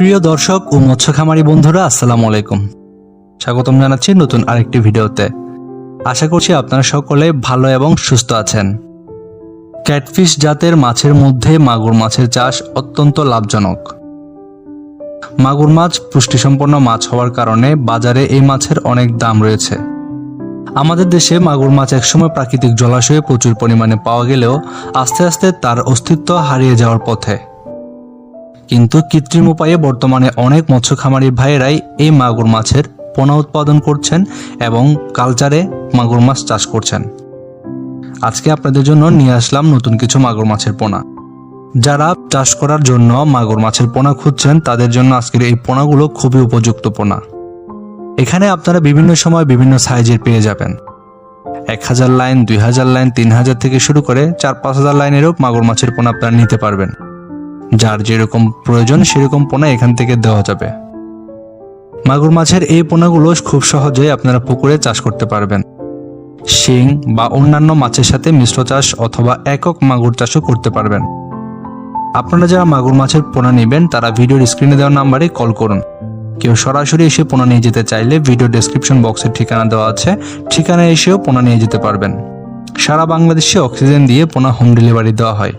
প্রিয় দর্শক ও মৎস্য খামারি বন্ধুরা, আসসালামু আলাইকুম। স্বাগতম জানাচ্ছি নতুন আরেকটি ভিডিওতে। আশা করছি আপনারা সকলে ভালো এবং সুস্থ আছেন। ক্যাটফিশ জাতের মাছের মধ্যে মাগুর মাছের চাষ অত্যন্ত লাভজনক। মাগুর মাছ পুষ্টিসম্পন্ন মাছ হওয়ার কারণে বাজারে এই মাছের অনেক দাম রয়েছে। আমাদের দেশে মাগুর মাছ একসময় প্রাকৃতিক জলাশয়ে প্রচুর পরিমাণে পাওয়া গেলেও আস্তে আস্তে তার অস্তিত্ব হারিয়ে যাওয়ার পথে। কিন্তু কৃত্রিম উপায়ে বর্তমানে অনেক মৎস্য খামারি ভাইয়েরাই এই মাগুর মাছের পোনা উৎপাদন করছেন এবং কালচারে মাগুর মাছ চাষ করছেন। আজকে আপনাদের জন্য নিয়ে আসলাম নতুন কিছু মাগুর মাছের পোনা। যারা চাষ করার জন্য মাগুর মাছের পোনা খুঁজছেন তাদের জন্য আজকের এই পোনাগুলো খুবই উপযুক্ত পোনা। এখানে আপনারা বিভিন্ন সময় বিভিন্ন সাইজের পেয়ে যাবেন। 1000 লাইন, 2000 লাইন, 3000 থেকে শুরু করে 4-5000 লাইনেরও মাগুর মাছের পোনা আপনারা নিতে পারবেন। যার যেরকম প্রয়োজন সেরকম পোনা এখান থেকে দেওয়া যাবে। মাগুর মাছের এই পোনাগুলো খুব সহজেই আপনারা পুকুরে চাষ করতে পারবেন। শিং বা অন্যান্য মাছের সাথে মিশ্র চাষ অথবা একক মাগুর চাষও করতে পারবেন। আপনারা যারা মাগুর মাছের পোনা নেবেন তারা ভিডিওর স্ক্রিনে দেওয়া নাম্বারে কল করুন। কেউ সরাসরি এসে পোনা নিয়ে যেতে চাইলে ভিডিও ডেসক্রিপশন বক্সের ঠিকানা দেওয়া আছে, ঠিকানায় এসেও পোনা নিয়ে যেতে পারবেন। সারা বাংলাদেশে অক্সিজেন দিয়ে পোনা হোম ডেলিভারি দেওয়া হয়।